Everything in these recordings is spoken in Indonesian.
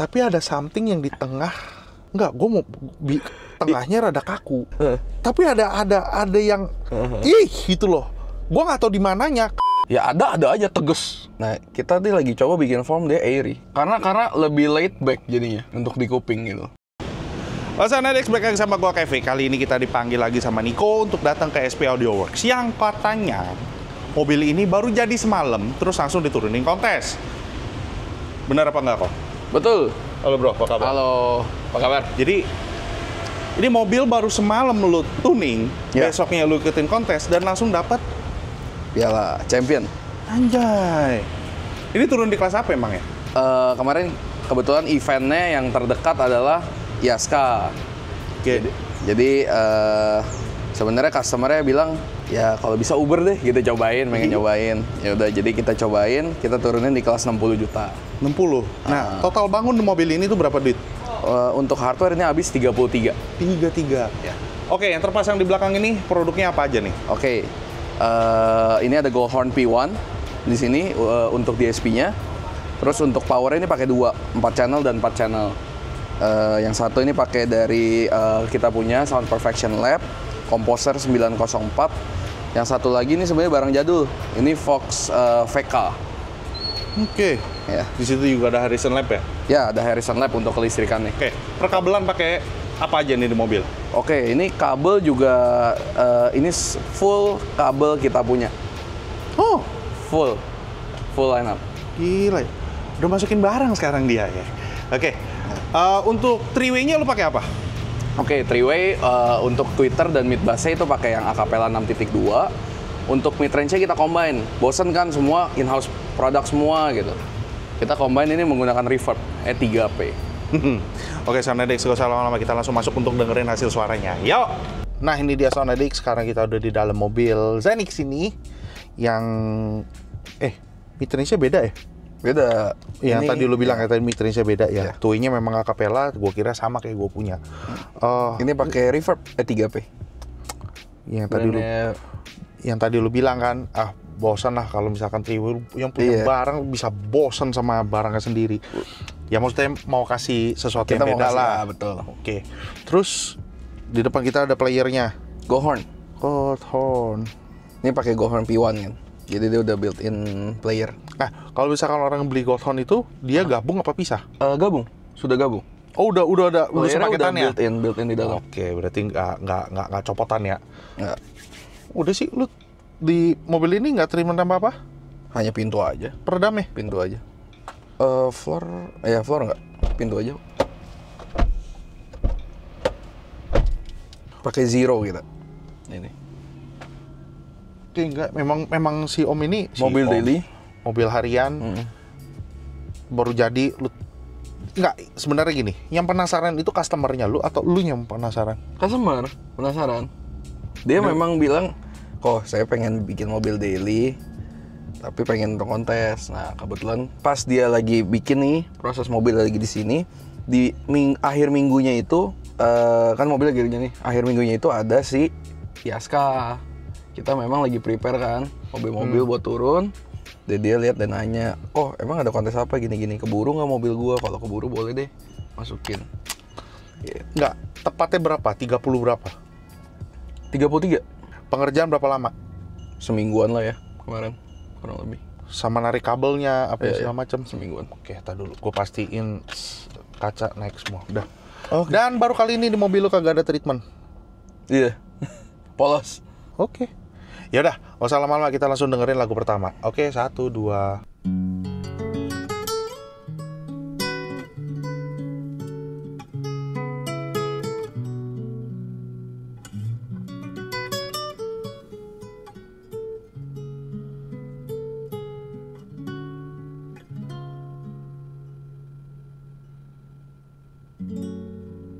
Tapi ada something yang di tengah. Enggak, gue mau tengahnya rada kaku. Tapi ada yang gitu loh. Gue nggak tahu di mananya. Ya ada aja teges. Nah kita nih lagi coba bikin form dia airy. Karena lebih laid back jadinya untuk di kuping gitu. Halo Sonedex, balik lagi sama gue Kevin. Kali ini kita dipanggil lagi sama Niko untuk datang ke SP Audio Works. Yang katanya mobil ini baru jadi semalam, terus langsung diturunin kontes. Benar apa enggak kok? Betul. Halo bro, apa kabar? Halo, apa kabar? Jadi ini mobil baru semalam lu tuning, besoknya lu ikutin kontes dan langsung dapat Piala Champion. Anjay. Ini turun di kelas apa emang ya? Kemarin kebetulan eventnya yang terdekat adalah Yaska. Oke. Jadi sebenarnya customernya bilang ya kalau bisa Uber deh, gitu cobain, pengen nyobain. Ya udah, jadi kita cobain, kita turunin di kelas 60 juta. 60. Nah, total bangun di mobil ini tuh berapa duit? Untuk hardware ini habis 33. 33. Ya. Oke, yang terpasang di belakang ini produknya apa aja nih? Oke. Ini ada Goldhorn P1 di sini untuk DSP-nya. Terus untuk power ini pakai 4 channel dan 4 channel. Yang satu ini pakai dari kita punya Sound Perfection Lab, Composer 904. Yang satu lagi ini sebenarnya barang jadul. Ini Vox VK. Oke. Ya. Di situ juga ada Harrison Lab ya? Ya, ada Harrison Lab untuk kelistrikannya. Oke. Perkabelan pakai apa aja nih di mobil? Oke, ini kabel juga ini full kabel kita punya. Oh, Full line up. gila. Udah masukin barang sekarang dia ya. Oke. Untuk three-way-nya lu pakai apa? Oke, three-way untuk tweeter dan mid bass-nya itu pakai yang Acapella 6.2. Untuk mid range-nya kita combine. Bosen kan semua in-house produk semua gitu. Kita combine ini menggunakan reverb E3P. Oke, Sonedex, gak usah lama-lama, kita langsung masuk untuk dengerin hasil suaranya. Yuk! Nah, ini dia Sonedex, sekarang kita udah di dalam mobil Zenix ini. Yang... mid range-nya beda ya? Beda. Yang ini, tadi lu bilang tadi mid range-nya beda ya. Iya. Tuinya memang Acapella, gua kira sama kayak gua punya. Ini pakai reverb E3P. Yang tadi lu bilang kan, bosan lah kalau misalkan three-way yang punya barang bisa bosan sama barangnya sendiri. Ya maksudnya mau kasih sesuatu Kita yang beda lah. Betul. Oke. Terus di depan kita ada playernya. Goldhorn. Goldhorn. Ini pakai Goldhorn P1 kan. Jadi dia udah built-in player. Nah, kalau misalkan orang beli Goldhorn itu dia gabung apa pisah? Gabung. Sudah gabung. Oh, udah sepaketannya. Udah built-in di dalam. Oke, berarti nggak copotan ya? Nggak. Udah sih, lu di mobil ini nggak terima tambah apa? Hanya pintu aja. Peredam ya? Pintu aja. Floor nggak. Pintu aja. Pakai zero kita. Ini. Oke, enggak. Memang si Om ini Mobil daily. Mobil harian. Baru jadi. Enggak, sebenarnya gini. Yang penasaran itu customernya lu atau lu yang penasaran? Customer penasaran. Dia memang bilang, kok saya pengen bikin mobil daily, tapi pengen untuk kontes. Nah, kebetulan pas dia lagi bikin nih, proses mobil lagi di sini, di akhir minggunya itu, kan mobil lagi nih, akhir minggunya itu ada si Yaska. Kita memang lagi prepare kan, mobil-mobil buat turun. Dan dia lihat dan nanya, oh emang ada kontes apa gini-gini, keburu nggak mobil gua? Kalau keburu boleh deh, masukin. Enggak, tepatnya berapa? 30 berapa? 33. Pengerjaan berapa lama? Semingguan lah ya, kemarin, kurang lebih. Sama narik kabelnya, apa segala macam? Semingguan. Oke, tar dulu. Gue pastiin kaca naik semua. Udah. Okay. Dan baru kali ini di mobil lu kagak ada treatment. Iya. Polos. Oke. Ya udah, nggak usah lama-lama, kita langsung dengerin lagu pertama. Oke, 1, 2.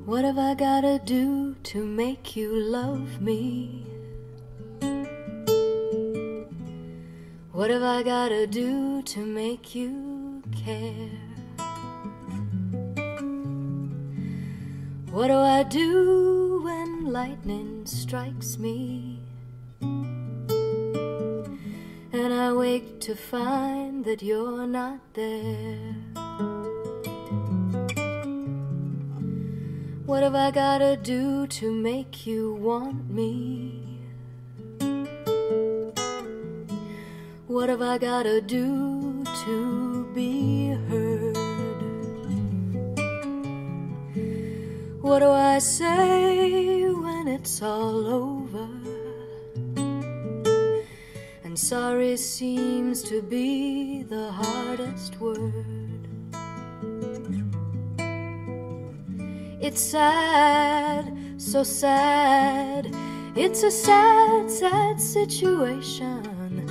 What have I gotta do to make you love me? What have I gotta do to make you care? What do I do when lightning strikes me? And I wake to find that you're not there. What have I gotta do to make you want me? What have I gotta do to be heard? What do I say when it's all over? And sorry seems to be the hardest word. It's sad, so sad. It's a sad, sad situation.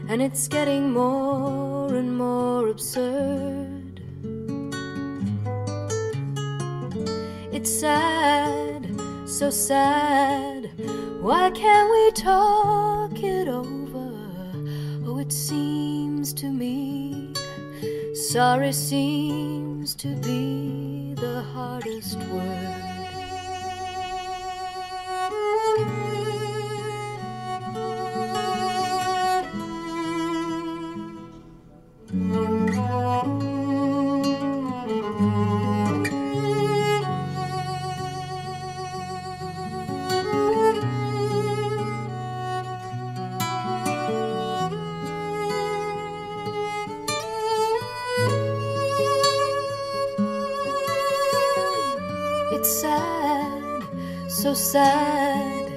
And it's getting more and more absurd. It's sad, so sad. Why can't we talk it over? Oh, it seems to me sorry seems to be the hardest word. It's sad, so sad.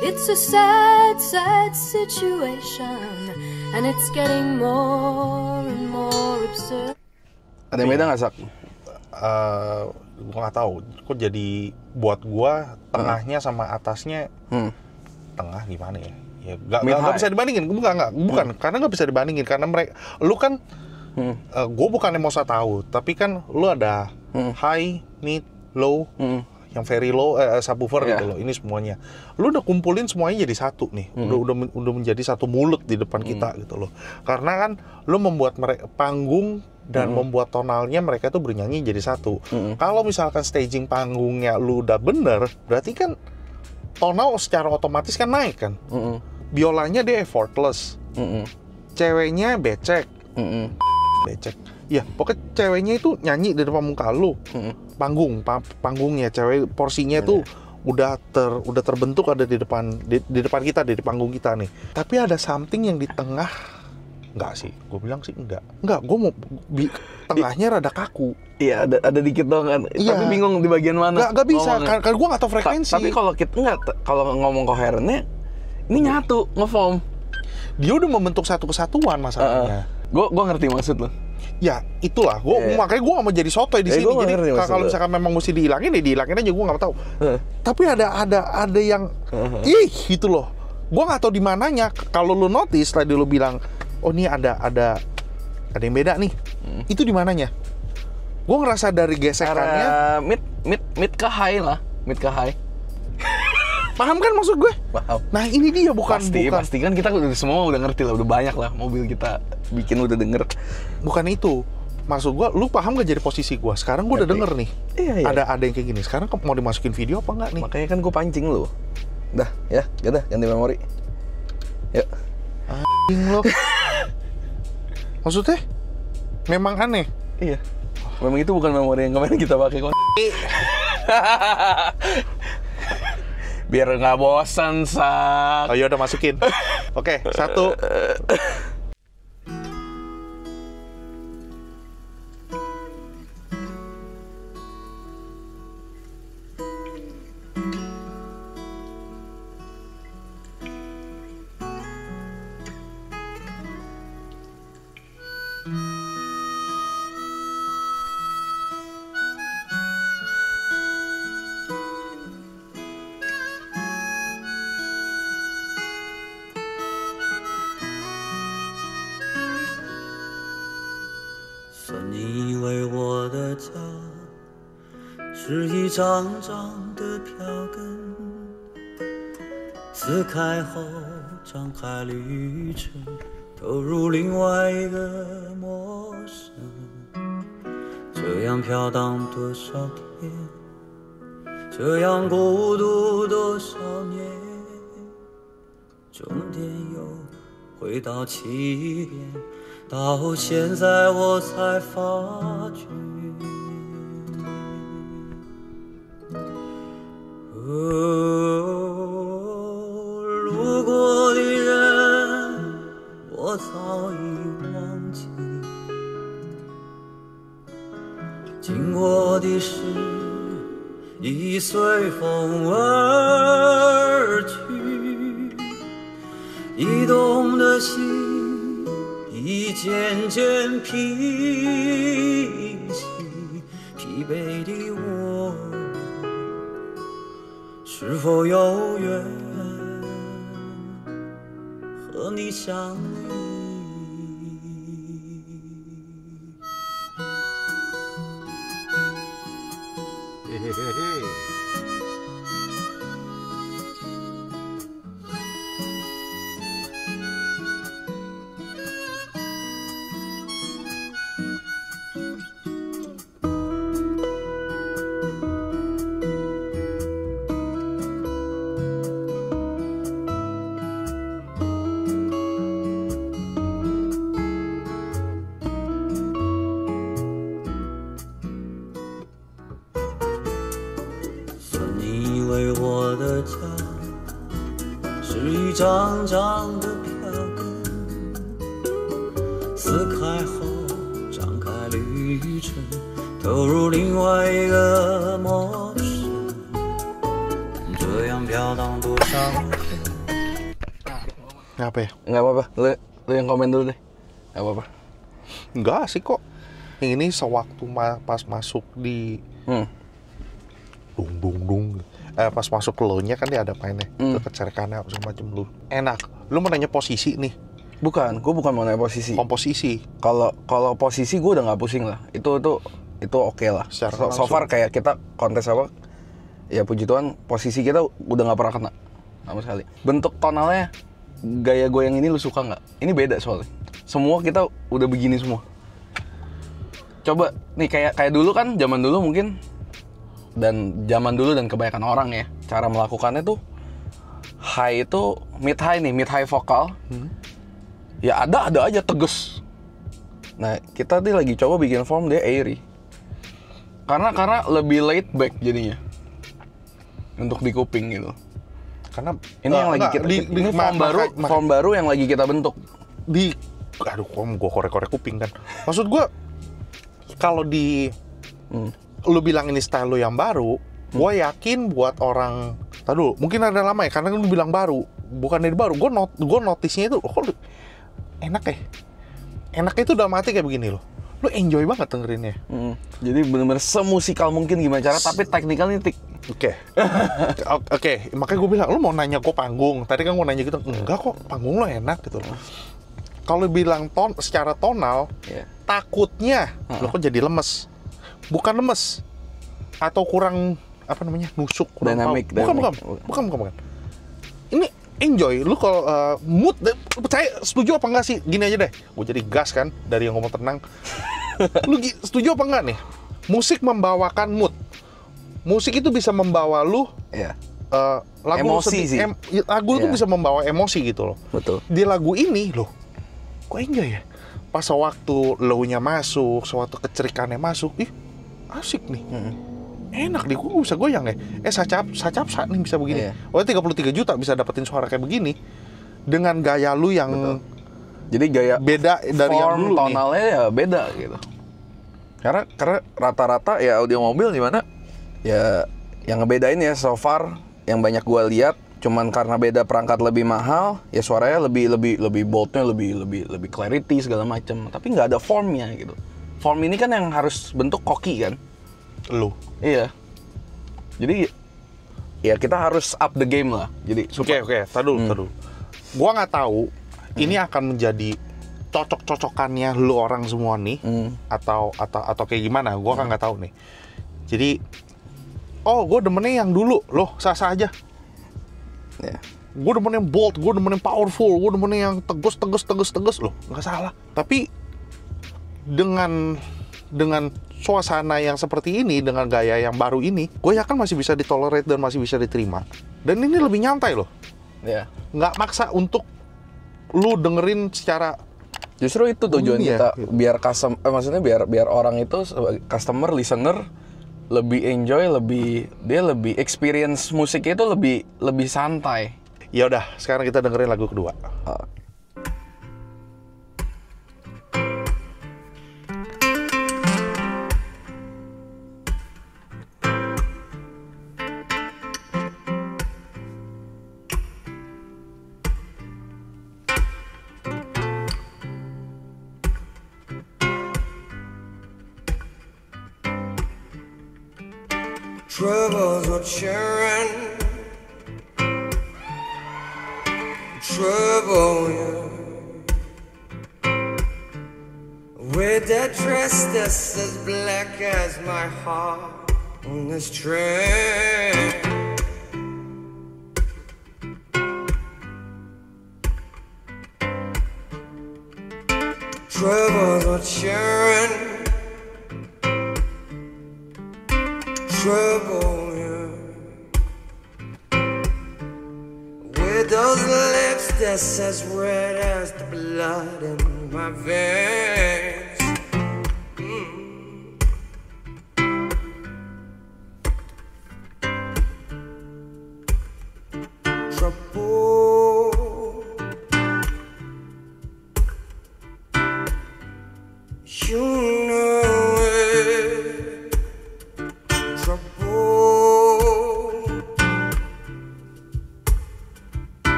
It's a sad, sad situation. And it's getting more and more absurd. Ada yang beda nggak, Sak? Gue nggak tahu. Kok jadi buat gua tengahnya sama atasnya tengah gimana ya? Ya nggak bisa dibandingin. Bukan karena nggak bisa dibandingin karena mereka, lu kan, gue bukannya mau tahu, tapi kan lu ada high, mid, low, yang very low, subwoofer gitu loh. Ini semuanya, lu udah kumpulin semuanya jadi satu nih. Udah menjadi satu mulut di depan kita gitu loh. Karena kan lu membuat mereka panggung dan membuat tonalnya mereka tuh bernyanyi jadi satu. Kalau misalkan staging panggungnya lu udah bener, berarti kan tonal secara otomatis kan naik kan. Biolanya dia effortless, ceweknya becek, becek. Ya, pokoknya ceweknya itu nyanyi di depan muka lu. Panggungnya cewek porsinya tuh udah terbentuk ada di depan kita, di panggung kita nih. Tapi ada something yang di tengah. Enggak sih, gue bilang sih enggak, gue mau tengahnya rada kaku. Iya, ada dikit dong kan. Iya. Tapi bingung di bagian mana. Enggak bisa, karena gue nggak tahu frekuensi. Tapi kalau kita kalau ngomong koherennya, ini nyatu, ngeform. Dia udah membentuk satu kesatuan masalahnya. Gue ngerti maksud lo. Ya itulah, makanya gue gak mau jadi sotoy di sini. Jadi kalau misalkan memang mesti dihilangin, ya dihilangin aja, gue nggak tahu. Tapi ada yang, gitu loh. Gue nggak tahu di mananya. Kalau lu notice tadi lu bilang, oh ini ada yang beda nih. Itu di mananya? Gue ngerasa dari gesekannya. Mid ke high lah, mid ke high. Paham kan maksud gue? Paham. Nah ini dia Pasti kan kita semua udah ngerti lah, udah banyak lah mobil kita bikin udah denger. Bukan itu. Maksud gue, lu paham gak jadi posisi gue? Sekarang gue udah denger nih. Iya. Ada yang kayak gini. Sekarang mau dimasukin video apa enggak nih? Makanya kan gue pancing lu. Dah, ya, udah ganti memori. Yuk. Anjing lo. Maksudnya? Memang aneh. Iya. Memang itu bukan memori yang kemarin kita pakai kok. Biar nggak bosan, Sak. Oh ya udah masukin. Oke, 1.你以为我的家是一张张的票根，撕开后张开旅程，投入另外一个陌生。这样飘荡多少天，这样孤独多少年，终点又回到起点。到现在我才发觉，经过的事已随风而去，移动的心已渐渐平息，疲惫的我是否有缘和你相遇？嘿嘿嘿嘿。为我的家是一张张的票根，撕开后展开旅程，投入另外一个陌生，这样飘荡多少天。 Ngapa ya? Nggak apa-apa, lu yang komen dulu deh. Nggak apa-apa. Enggak asik kok. Yang ini sewaktu pas masuk di dung. Pas masuk ke lo-nya kan dia ada mainnya. Itu kecerikannya semacam lu. Enak. Lu mau nanya posisi nih. Bukan, gue bukan mau nanya posisi. Komposisi. Kalau posisi gue udah nggak pusing lah. Itu oke lah. So far kayak kita kontes apa? Ya puji Tuhan, posisi kita udah nggak pernah kena sama sekali. Bentuk tonalnya, gaya gue yang ini lu suka nggak? Ini beda soalnya. Semua kita udah begini semua. Coba nih kayak dulu kan, zaman dulu mungkin dan kebanyakan orang ya, cara melakukannya tuh high itu mid high vokal. Ya ada aja tegas. Nah, kita nih lagi coba bikin form dia airy. Karena lebih laid back jadinya. Untuk di kuping gitu. Karena ini yang lagi kita ini form baru yang lagi kita bentuk. Aduh, gue korek-korek kuping kan. Maksud gue kalau lu bilang ini style lu yang baru, gue yakin buat orang, dulu mungkin ada lama ya, karena lu bilang baru, bukan dari baru. Gue notisnya itu, kok enak ya. Enaknya itu dalam hati kayak begini loh. Lu enjoy banget dengerinnya. Jadi benar-benar semusikal mungkin gimana cara, tapi teknikal nitik. Oke, makanya gue bilang, lu mau nanya gue panggung. Tadi kan gue nanya gitu, enggak kok, panggung lo enak gitu loh. Kalau bilang secara tonal, takutnya lo kok jadi lemes. Bukan lemes atau kurang apa namanya, nusuk, kurang dynamic. Bukan. Ini enjoy. Lu kalau mood, percaya, setuju apa enggak sih? Gini aja deh, gue jadi gas kan dari yang ngomong tenang. Lu setuju apa enggak nih? Musik membawakan mood. Musik itu bisa membawa lu lagu emosi sih. Lagu itu bisa membawa emosi gitu loh. Betul. Di lagu ini loh, kok enjoy ya? Pas sewaktu low-nya masuk, sewaktu kecerikannya masuk, asik nih. Enak nih, gue bisa goyang ya. Sacap nih bisa begini. 33 juta bisa dapetin suara kayak begini dengan gaya lu yang betul. Jadi gaya beda dari yang dulu tonalnya nih. Ya beda gitu. Karena rata-rata ya audio mobil gimana? Ya yang ngebedain ya so far yang banyak gue lihat cuman karena beda perangkat lebih mahal, ya suaranya lebih boldnya, lebih clarity segala macam. Tapi nggak ada formnya gitu. Form ini kan yang harus bentuk koki kan? Lu. Iya. Jadi ya kita harus up the game lah. Jadi Oke, taduh. Gua nggak tahu ini akan menjadi cocok-cocokannya lu orang semua nih atau kayak gimana? Gua kan nggak tahu nih. Jadi gue demennya yang dulu loh, sah-sah aja. Gue demen yang bold, gue demen yang powerful, gue demen yang tegas loh, nggak salah. Tapi dengan suasana yang seperti ini, dengan gaya yang baru ini, gue yakin masih bisa ditolerate dan masih bisa diterima. Dan ini lebih nyantai loh. Nggak maksa untuk lu dengerin secara. Justru itu tujuan kita, gitu. Biar maksudnya biar orang itu customer, listener lebih enjoy, dia lebih experience musik itu lebih santai. Ya udah, sekarang kita dengerin lagu kedua. Trouble's what you're in. Trouble, yeah. With that dress that's as black as my heart on this train. Trouble's what you're in. Trouble, yeah. With those lips that's as red as the blood in my veins. Trouble, you know it. Trouble,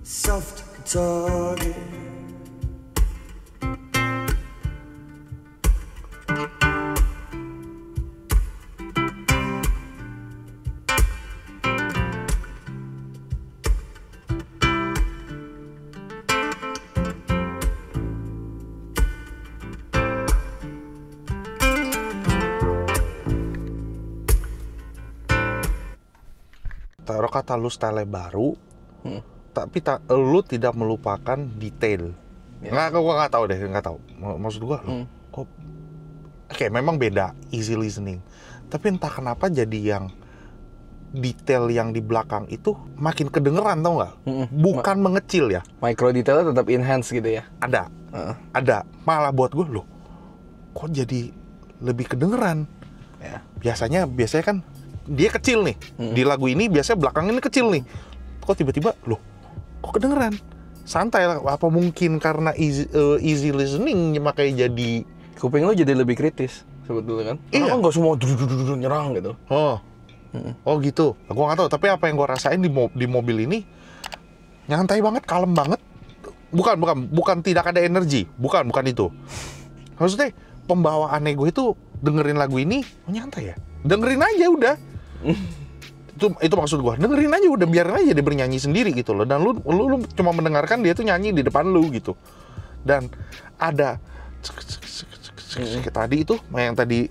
soft target. Taruh kata lu style baru, tapi lu tidak melupakan detail. Gua nggak tahu deh, nggak tahu. Maksud gua, kok kayak memang beda, easy listening. Tapi entah kenapa jadi yang detail yang di belakang itu makin kedengeran, tau nggak? Bukan mengecil ya. Micro detailnya tetap enhance gitu ya? Ada. Malah buat gue, loh, kok jadi lebih kedengeran? Ya. Biasanya kan dia kecil nih. Di lagu ini biasanya belakang ini kecil nih. Kok tiba-tiba, loh, kok kedengeran? Santai lah. Apa mungkin karena easy listening makanya jadi... Kuping lo jadi lebih kritis sebetulnya kan? Iya. Nggak semua nyerang gitu. Oh gitu. Gue nggak tahu. Tapi apa yang gue rasain di mobil ini nyantai banget, kalem banget. Bukan tidak ada energi. Bukan itu. Maksudnya pembawaannya gue itu dengerin lagu ini nyantai ya. Dengerin aja udah. Itu maksud gue. Dengerin aja udah, biarin aja dia bernyanyi sendiri gitu loh. Dan lu cuma mendengarkan dia tuh nyanyi di depan lu gitu. Dan ada tadi itu yang tadi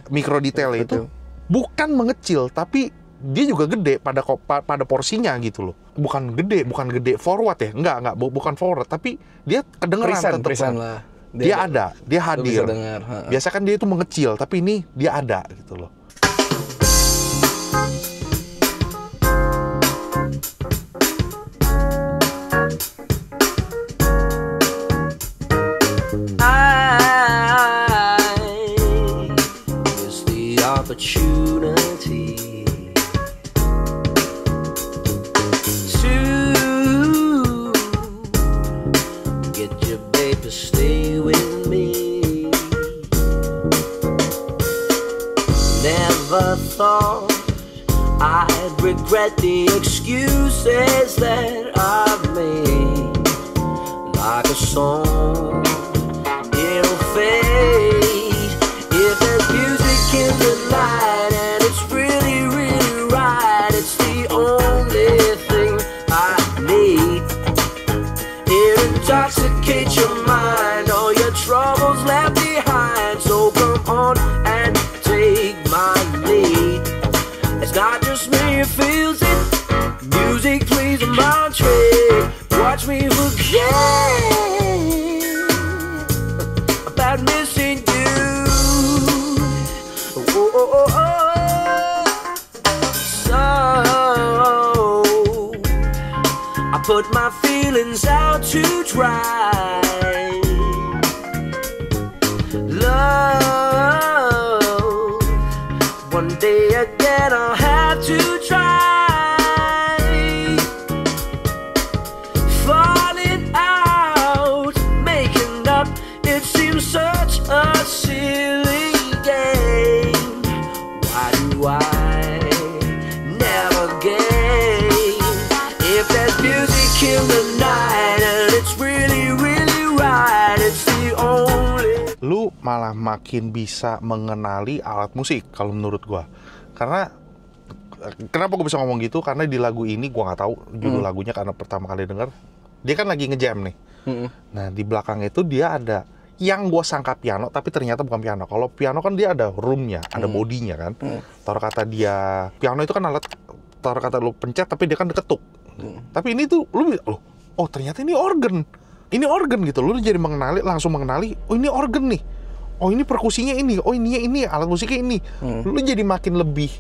mikro detail itu bukan mengecil, tapi dia juga gede pada porsinya gitu loh. Bukan gede forward ya, enggak, bukan forward, tapi dia kedengeran tetap. Lah. Dia ada, dia hadir. Biasa kan dia itu mengecil, tapi ini dia ada gitu loh. Opportunity to get your babe to stay with me. Never thought I'd regret the excuses that I've made. Like a song, it'll fade if there's music in the light and it's really, really right. It's the only thing I need. It intoxicates your mind, all your troubles left behind. So come on and take my lead. It's not just me who feels it. Music plays a mantra. Watch me forget about missing you. So I put my feelings out to dry. Love, one day again I'll have to try. Falling out, making up, it seems such a silly game. Why do I never gain? If there's music in the night and it's really, really right, it's the only. Lu malah makin bisa mengenali alat musik kalau menurut gua. Karena kenapa gue bisa ngomong gitu? Karena di lagu ini gua nggak tahu judul lagunya karena pertama kali denger. Dia kan lagi ngejam nih. Nah di belakang itu dia ada yang gue sangka piano, tapi ternyata bukan piano. Kalau piano kan dia ada roomnya, ada bodinya kan. Taruh kata dia, piano itu kan alat, taruh kata lu pencet, tapi dia kan diketuk. Tapi ini tuh, oh ternyata ini organ. Ini organ gitu, lu jadi langsung mengenali, oh ini organ nih. Oh ini perkusinya ini, oh ini alat musiknya ini. Lu jadi makin lebih,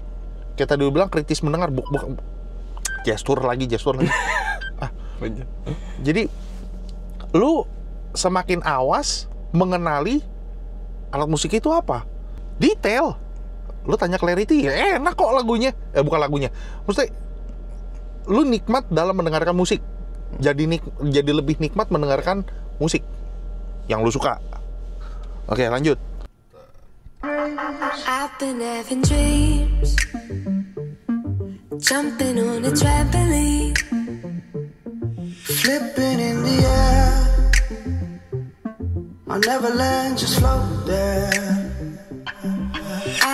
kayak tadi lu bilang kritis mendengar, gestur lagi. Jadi, lu semakin awas mengenali alat musik itu apa, detail. Lu tanya clarity, ya enak kok lagunya. Bukan lagunya, maksudnya lu nikmat dalam mendengarkan musik. Jadi lebih nikmat mendengarkan musik yang lu suka. Oke, lanjut. I've been having dreams, jumping on a trampoline, Flipping in the air, I never land, just float there.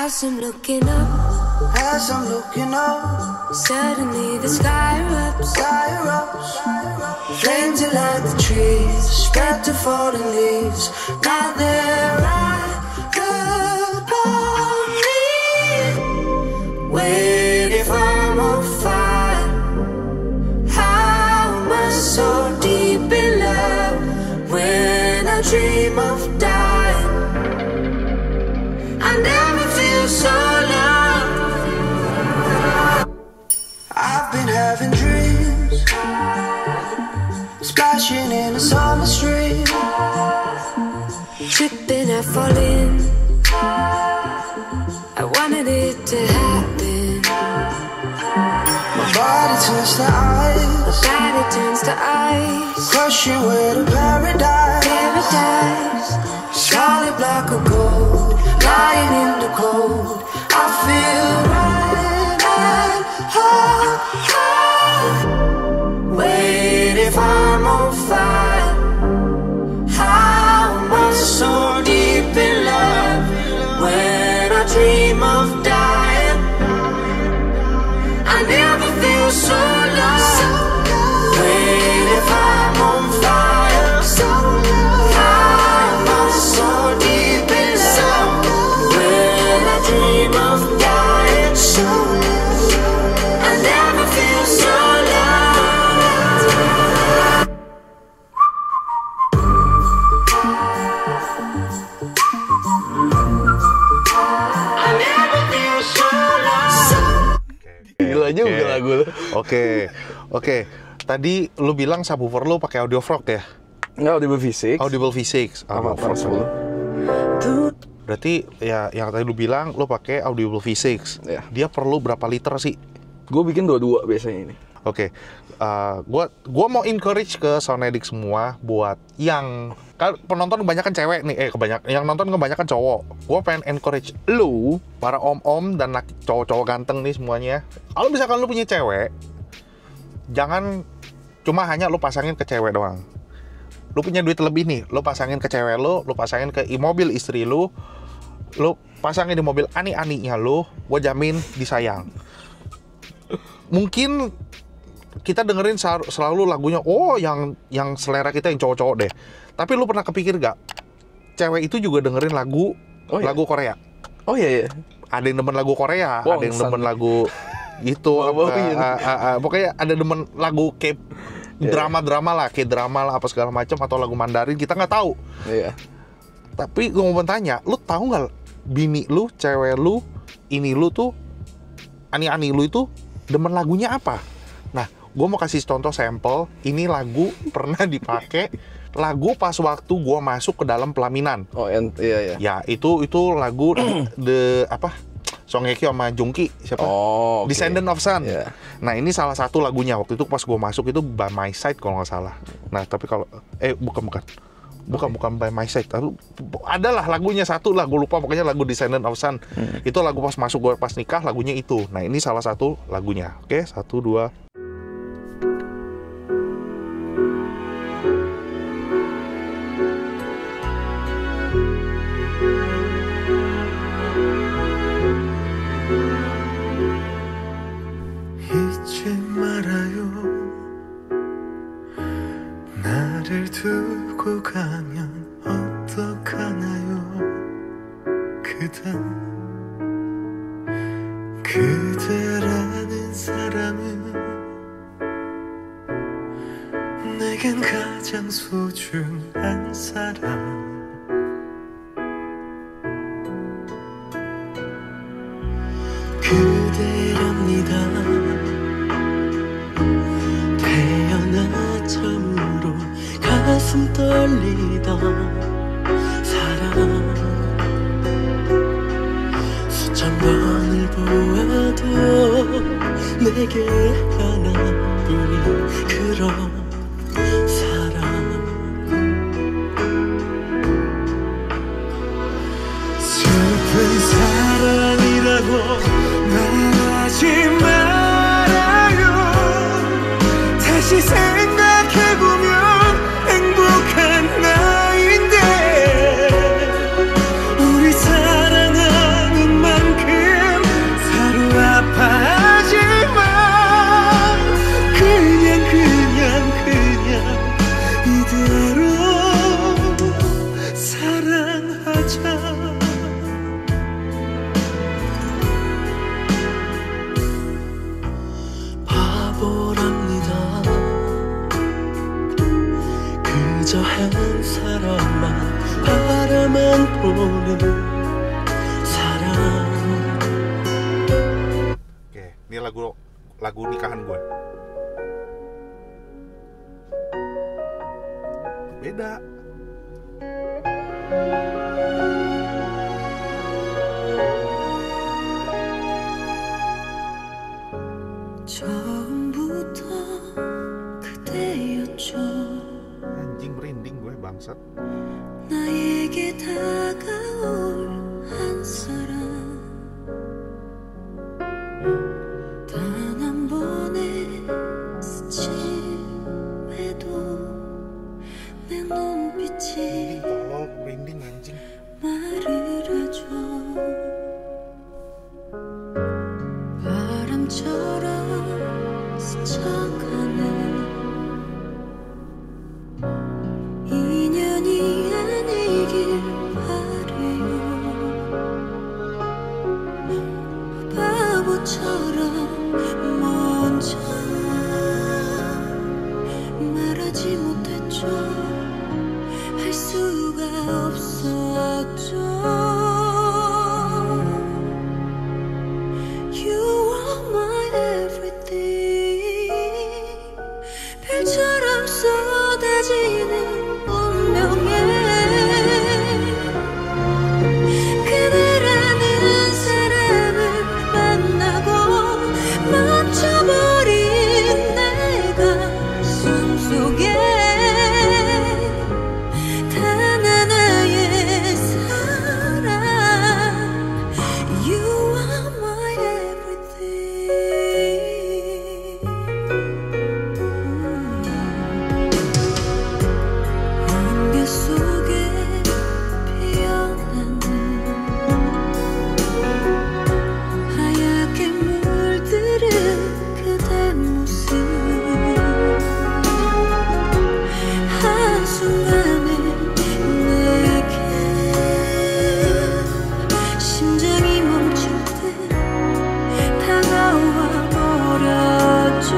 as I'm looking up, As I'm looking up, suddenly the sky erupts. sky erupts, flames that light the trees, spread to fallen leaves. Now they're right above me. Wait, if I'm on fire, how am I so deep in love? When I dream of dying, I never feel so loved. I've been having dreams, splashing in a summer stream. Tripping, I fall in. I wanted it to happen. My body turns to ice, Body turns to ice. crushing with a paradise. Paradise. Solid block of gold, lying in the cold. I feel right at home. Wait, if I'm on fire, how am I so deep in love? When I dream of dying, I never feel so lost. Wait, if I'm on fire, how am I so deep in love? When I dream of dying, I never feel so loved. I never feel so loved. Gila juga lagu lu. Oke. Tadi lu bilang subwoofer lu pakai audio frog ya? Nggak, Audible V6 Audible V6. sama Frog. 10. Berarti ya yang tadi lu bilang lu pakai Audible V6. Iya. Dia perlu berapa liter sih? Gue bikin 22 biasanya ini. Oke. Gua mau encourage ke Sonedik semua buat yang kan penonton kebanyakan cewek nih, yang nonton kebanyakan cowok. Gua pengen encourage lu, para om-om dan cowok-cowok ganteng nih semuanya. Kalau misalkan lu punya cewek, jangan cuma hanya lu pasangin ke cewek doang. Lu punya duit lebih nih, lu pasangin ke cewek lu pasangin ke mobil istri lu pasangin di mobil ani-aninya lu, gua jamin disayang. Mungkin kita dengerin selalu lagunya, yang selera kita yang cowok-cowok deh. Tapi lu pernah kepikir gak, cewek itu juga dengerin lagu Korea? Oh iya. Ada yang demen lagu Korea, ada yang demen lagu itu, pokoknya ada demen lagu kayak drama-drama lah, kayak drama lah apa segala macam, atau lagu Mandarin, kita nggak tahu. Iya. Tapi gue mau bertanya, lu tahu nggak bini lu, cewek lu, ini lu tuh, ani-ani lu itu demen lagunya apa? Nah, gue mau kasih contoh sampel. Ini lagu pernah dipakai, lagu pas waktu gue masuk ke dalam pelaminan. Oh iya. Ya itu lagu Song Hye Kyo sama Jungki siapa? Oh, okay. Descendant of Sun. Yeah. Nah ini salah satu lagunya waktu itu pas gue masuk itu By My Side kalau nggak salah. Nah tapi kalau bukan By My Side. Adalah lagunya satu lah, gue lupa, pokoknya lagu Descendant of Sun. Itu lagu pas masuk gue pas nikah, lagunya itu. Nah ini salah satu lagunya. Oke, 1, 2. 사랑은 내겐 가장 소중한 사람 그대랍니다 태어나 처음으로 가슴 떨리던 사랑 수천 번을 보아도 내게 하나뿐인 그런 슬픈 사랑이라고 말하지 말아요 다시 생각해보면 행복한 나인데 우리 사랑하는 만큼 서로 아파하지만 그냥 이대로 사랑하자 그저 한 사람만 바라만 보는 사랑. Oke, ini lagu nikahan gue. Beda. 처음부터 그대였죠. Anjing merinding gue bangsat. 나에게 다가올 한 사람 단 한 번의 스침에도 내 눈빛이 Tolong merinding anjing. 말을 하죠 바람처럼 스쳐가는 인연이 아니길 바래요 바보처럼 먼저 말하지 못했죠 할 수가 없었죠 You are my everything 별처럼 쏟아지는 운명에 그대라는 사람을 만나고 멈춰버린 내 가슴 속에 단 하나의 사랑 You are my everything 안개 속에 피어나는 하얗게 물들은 그대 모습 한순간에 내게 심장이 멈출 듯 다가와 버렸죠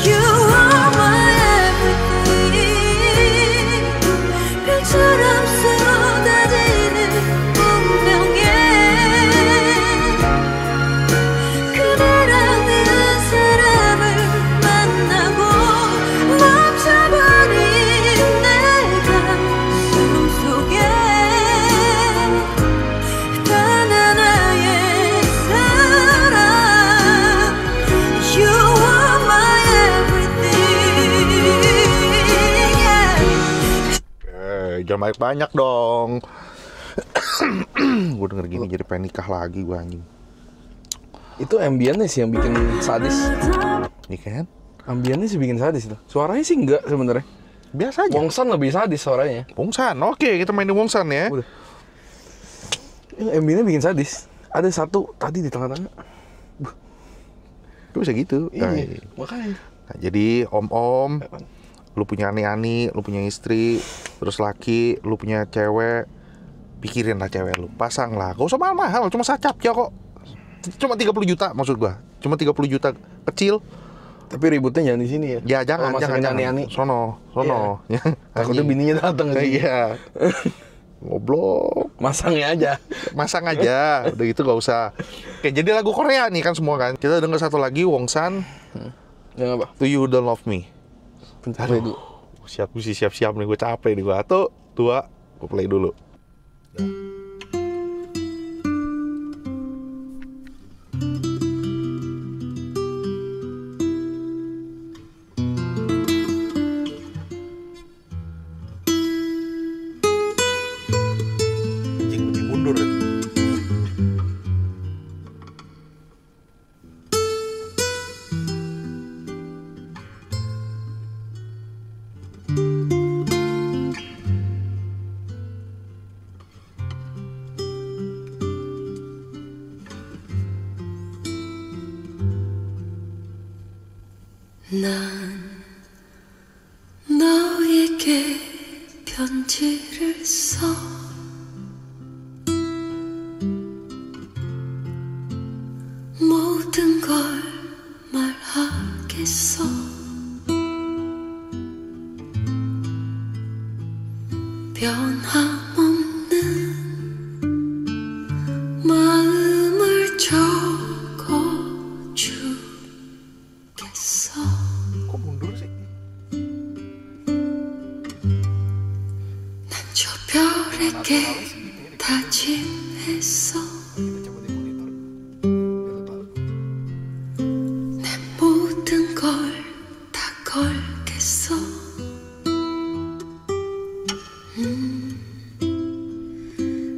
You are my everything 별처럼 쏟아지는 운명에 그대라는 사람을 만나고 멈춰버린 내 가슴 속에 단 하나의 사랑 You are my everything yeah. Jangan banyak-banyak dong. Gue denger gini jadi pengen nikah lagi gue anjing. Itu ambiennya sih yang bikin sadis. Nih kan? Ambiennya sih bikin sadis itu. Suaranya sih enggak sebenarnya. Biasa aja. Wongsan lebih sadis suaranya. Wongsan. Oke, kita mainin Wongsan ya. Udah. Ambiennya bikin sadis. Ada satu tadi di tengah-tengah. Itu bisa gitu. Iya, makanya. Nah, jadi om-om, lu punya ani-ani, lu punya istri, terus laki, lu punya cewek, pikirin lah cewek lu, pasang lah, gak usah mahal-mahal, cuma sacap ya kok, cuma 30 juta maksud gua, cuma 30 juta kecil. Tapi ributnya jangan di sini ya. Ya jangan, ani-ani. Sono. Iya. Takutnya bininya datang ke sini. Iya. Ngoblok. Masangnya aja. Masang aja, udah gitu gak usah. Oke, jadi lagu Korea nih kan semua kan. Kita denger satu lagi, Wongsan. Yang apa? Do You Don't Love Me. Play dulu. Siap nih, gue capek nih gue. 1, 2, gue play dulu. Anjing lebih mundur ya. 난 너에게 편지를 써 모든 걸 말하겠어 변함없는 마음을 적어주겠어 Kok mundur sih? 난 저 별에게 다짐했어 내 모든 걸 다 걸겠어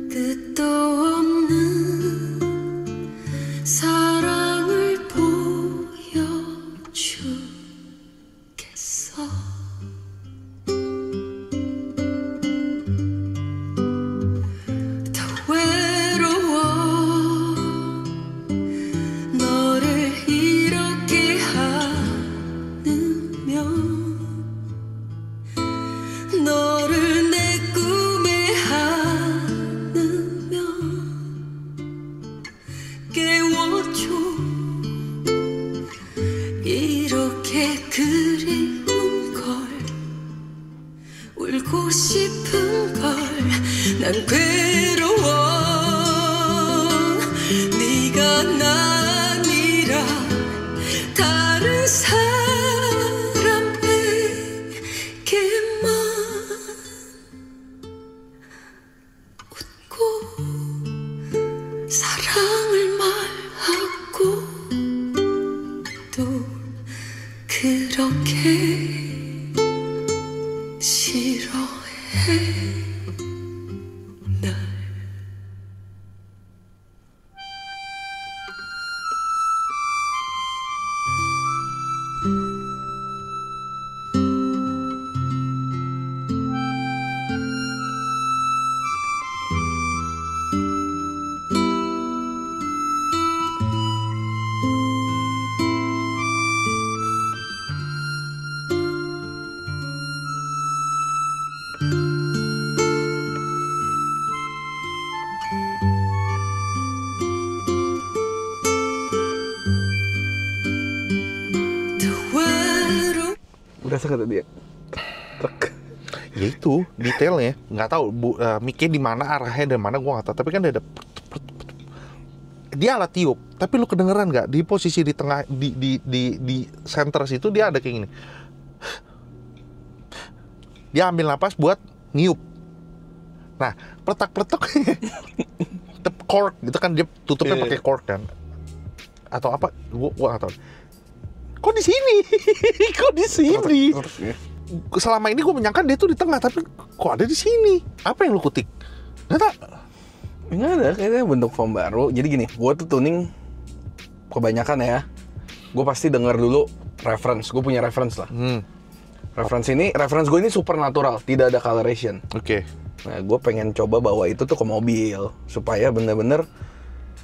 끝도 없는 사랑을 보여주겠어 더 외로워 너를 이렇게 안으면 너를 내 꿈에 안으면 깨워줘 이렇게 그리운 걸 울고 싶은 걸 난 괴로워 네가 나 아니라 다른 사람에게만 웃고 사랑을 말하고 또 그렇게 싫어해 날 Berasa kata dia. Trek. Ya itu detailnya, nggak tahu mic-nya di mana, arahnya dari mana gua nggak tahu. Tapi kan dia alat tiup, tapi lu kedengeran nggak di posisi di tengah di center situ dia ada kayak gini. Dia ambil napas buat niup. Nah, peletak-peletak cork gitu kan, dia tutupnya pakai cork kan. Atau apa? Gua nggak tahu. Kok di sini? Kok di sini? Selama ini gue menyangka dia tuh di tengah, tapi kok ada di sini? Apa yang lu kutik? Nggak tahu. Nggak ada, kayaknya bentuk form baru. Jadi gini, gue tuh tuning kebanyakan ya. Gue pasti denger dulu reference. Gue punya reference lah. Reference gue ini supernatural, tidak ada coloration. Oke. Nah, gue pengen coba bawa itu tuh ke mobil supaya bener-bener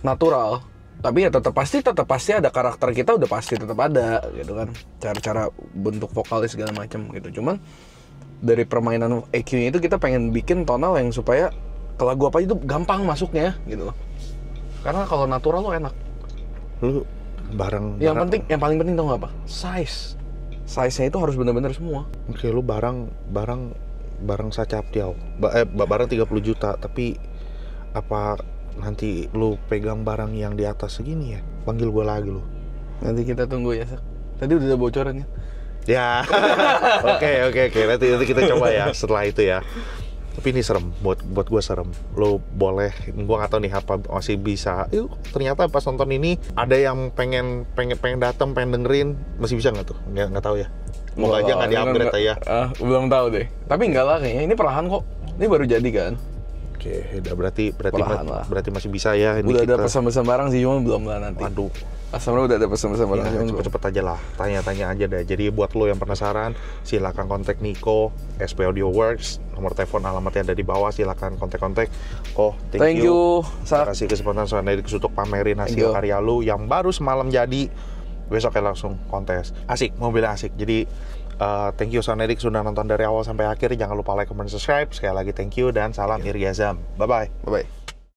natural. Tapi ya tetap pasti ada karakter kita, udah pasti tetap ada gitu kan, cara-cara bentuk vokalnya segala macam gitu. Cuman dari permainan EQ-nya itu kita pengen bikin tonal yang supaya lagu apa itu gampang masuknya gitu loh. Karena kalau natural lo enak. Lu barang Yang paling penting tau nggak apa? Size-nya itu harus benar-benar semua. Oke, lu barang sacap tiau. Barang 30 juta, tapi apa nanti lu pegang barang yang di atas segini ya? Panggil gue lagi lu. Nanti kita tunggu ya, Sak. Tadi udah ada bocoran ya? Ya. Oke. Nanti kita coba ya setelah itu ya. Tapi ini serem, buat gue serem. Lo boleh, gue nggak tahu nih apa masih bisa. Ternyata pas nonton ini ada yang pengen datang, pengen dengerin, masih bisa nggak tuh? Nggak tahu ya. Moga aja nggak di-upgrade ya. Belum tahu deh. Tapi enggak lah kayaknya. Ini perlahan kok. Ini baru jadi kan. Oke, udah berarti masih bisa ya. Ini udah kita... ada pesan-pesan barang sih, cuma belum lah nanti. Waduh. Sebenarnya udah ada pesan-pesan barang. Ya, cepet-cepet aja lah, tanya-tanya aja deh. Jadi buat lo yang penasaran, silakan kontak Niko, SP Audio Works, nomor telepon alamatnya ada di bawah, silakan kontak-kontak. Thank you. Terima kasih kesempatan Sonerik untuk pamerin hasil karya lu yang baru semalam jadi. Besoknya langsung kontes. Asik, mobilnya asik. Jadi thank you Sonerik sudah nonton dari awal sampai akhir. Jangan lupa like, comment, subscribe. Sekali lagi thank you dan salam Iriazam. Bye-bye. Bye-bye.